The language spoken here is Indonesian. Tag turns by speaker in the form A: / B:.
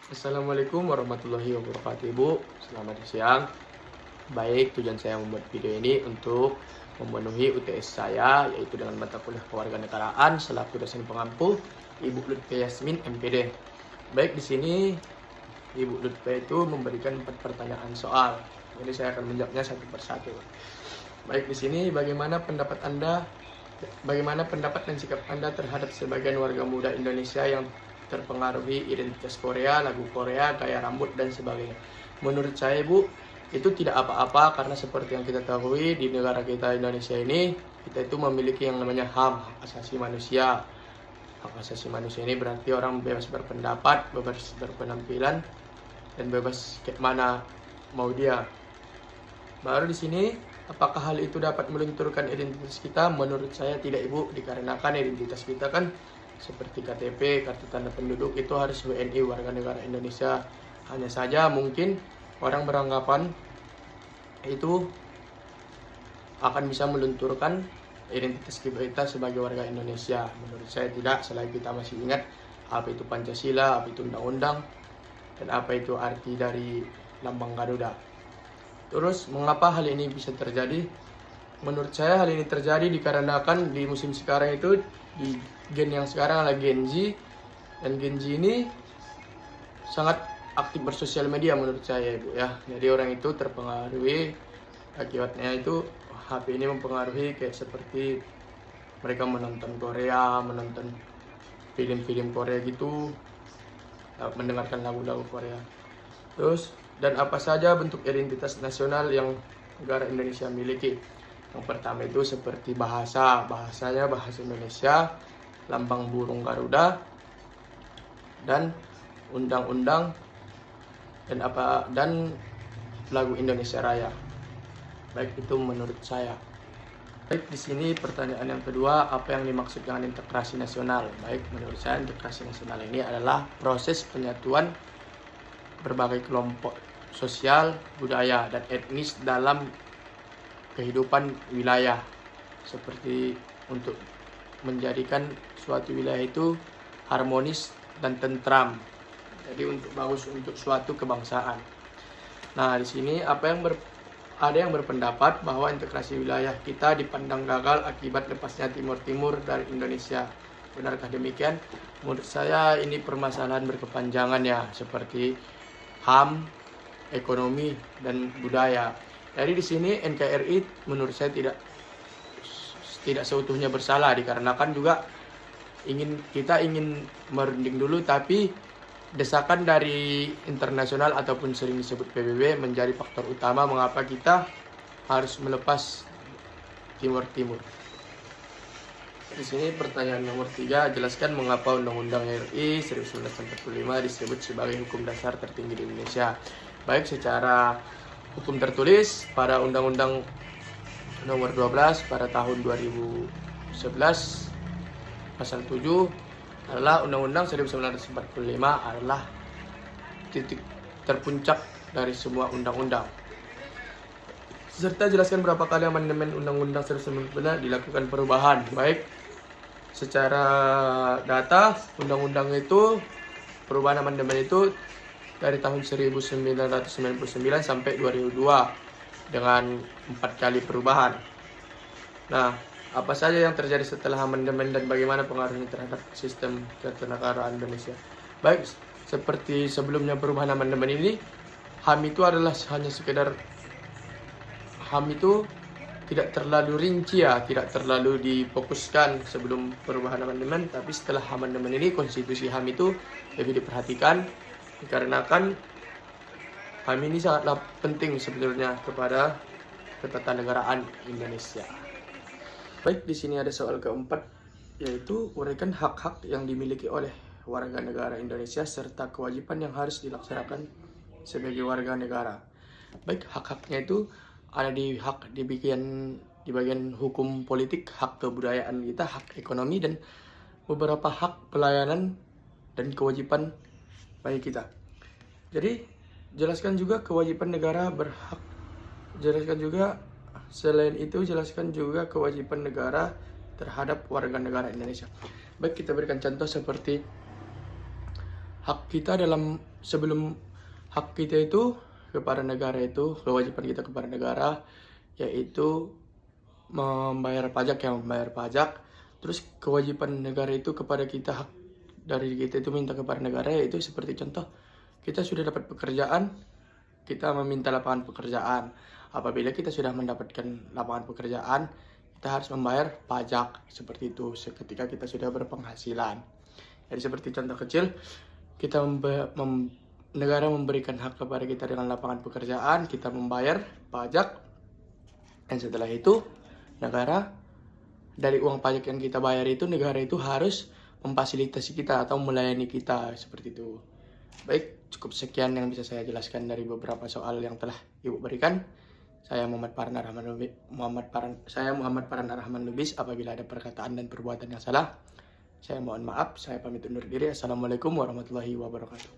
A: Assalamualaikum warahmatullahi wabarakatuh, Ibu. Selamat siang. Baik, tujuan saya membuat video ini untuk memenuhi UTS saya, yaitu dengan mata kuliah kewarganegaraan selaku dosen pengampu Ibu Lutfi Yasmin, MPD. Baik, di sini Ibu Lutfi itu memberikan 4 pertanyaan soal. Jadi saya akan menjawabnya satu persatu. Baik, di sini bagaimana pendapat dan sikap Anda terhadap sebagian warga muda Indonesia yang terpengaruhi identitas Korea, lagu Korea, gaya rambut, dan sebagainya? Menurut saya, Bu, itu tidak apa-apa karena seperti yang kita ketahui di negara kita Indonesia ini, kita itu memiliki yang namanya HAM, hak asasi manusia. Hak asasi manusia ini berarti orang bebas berpendapat, bebas berpenampilan, dan bebas kayak mana mau dia. Baru di sini, apakah hal itu dapat melunturkan identitas kita? Menurut saya tidak, Ibu, dikarenakan identitas kita kan seperti KTP, kartu tanda penduduk itu harus WNI, warga negara Indonesia. Hanya saja mungkin orang beranggapan itu akan bisa melunturkan identitas kita sebagai warga Indonesia. Menurut saya tidak, selagi kita masih ingat apa itu Pancasila, apa itu undang-undang, dan apa itu arti dari lambang Garuda. Terus mengapa hal ini bisa terjadi? Menurut saya hal ini terjadi dikarenakan di musim sekarang itu, di gen yang sekarang adalah Gen Z, dan Gen Z ini sangat aktif bersosial media menurut saya, Ibu, ya. Jadi orang itu terpengaruhi, akibatnya itu HP ini mempengaruhi kayak seperti mereka menonton Korea, menonton film-film Korea gitu, mendengarkan lagu-lagu Korea. Terus, dan apa saja bentuk identitas nasional yang negara Indonesia miliki? Yang pertama itu seperti bahasanya bahasa Indonesia, lambang burung Garuda, dan undang-undang, dan lagu Indonesia Raya. Baik, itu menurut saya. Baik, di sini pertanyaan yang kedua, apa yang dimaksud dengan integrasi nasional? Baik, menurut saya integrasi nasional ini adalah proses penyatuan berbagai kelompok sosial, budaya, dan etnis dalam kehidupan wilayah, seperti untuk menjadikan suatu wilayah itu harmonis dan tentram. Jadi bagus untuk suatu kebangsaan. Nah, di sini ada yang berpendapat bahwa integrasi wilayah kita dipandang gagal akibat lepasnya Timur Timur dari Indonesia. Benarkah demikian? Menurut saya ini permasalahan berkepanjangan ya, seperti HAM, ekonomi, dan budaya. Jadi di sini NKRI menurut saya tidak seutuhnya bersalah, dikarenakan juga kita ingin merunding dulu, tapi desakan dari internasional ataupun sering disebut PBB menjadi faktor utama mengapa kita harus melepas Timur Timur. Di sini pertanyaan nomor 3, jelaskan mengapa Undang-Undang RI 1945 disebut sebagai hukum dasar tertinggi di Indonesia. Baik, secara hukum tertulis pada Undang-Undang nomor 12 pada tahun 2011 pasal 7 adalah Undang-Undang 1945 adalah titik terpuncak dari semua undang-undang. Serta jelaskan berapa kali amandemen Undang-Undang 1945 dilakukan perubahan. Baik, secara data undang-undang itu, perubahan amandemen itu dari tahun 1999 sampai 2002 dengan 4 kali perubahan. Nah, apa saja yang terjadi setelah amandemen dan bagaimana pengaruhnya terhadap sistem ketenagaraan Indonesia? Baik, seperti sebelumnya perubahan amandemen ini, HAM itu adalah hanya sekedar HAM itu tidak terlalu rinci ya, tidak terlalu difokuskan sebelum perubahan amandemen, tapi setelah amandemen ini konstitusi HAM itu lebih diperhatikan dikarenakan HAM ini sangatlah penting sebenarnya kepada ketatanegaraan Indonesia. Baik, di sini ada soal keempat, yaitu uraikan hak-hak yang dimiliki oleh warga negara Indonesia serta kewajiban yang harus dilaksanakan sebagai warga negara. Baik, hak-haknya itu ada di bagian hukum politik, hak kebudayaan kita, hak ekonomi, dan beberapa hak pelayanan dan kewajiban bagi kita. Jadi jelaskan juga kewajiban negara berhak. Selain itu jelaskan juga kewajiban negara terhadap warga negara Indonesia. Baik, kita berikan contoh seperti hak kita sebelum hak kita itu kepada negara itu, kewajiban kita kepada negara yaitu membayar pajak, terus kewajiban negara itu kepada kita, hak dari kita itu minta kepada negara, yaitu seperti contoh kita sudah dapat pekerjaan, kita meminta lapangan pekerjaan. Apabila kita sudah mendapatkan lapangan pekerjaan, kita harus membayar pajak, seperti itu ketika kita sudah berpenghasilan. Jadi seperti contoh kecil, kita negara memberikan hak kepada kita dengan lapangan pekerjaan, kita membayar pajak, dan setelah itu negara dari uang pajak yang kita bayar itu, negara itu harus memfasilitasi kita atau melayani kita, seperti itu. Baik, cukup sekian yang bisa saya jelaskan dari beberapa soal yang telah Ibu berikan. Saya Muhammad Farhan Rahman Lubis. Apabila ada perkataan dan perbuatan yang salah, saya mohon maaf. Saya pamit undur diri. Assalamualaikum warahmatullahi wabarakatuh.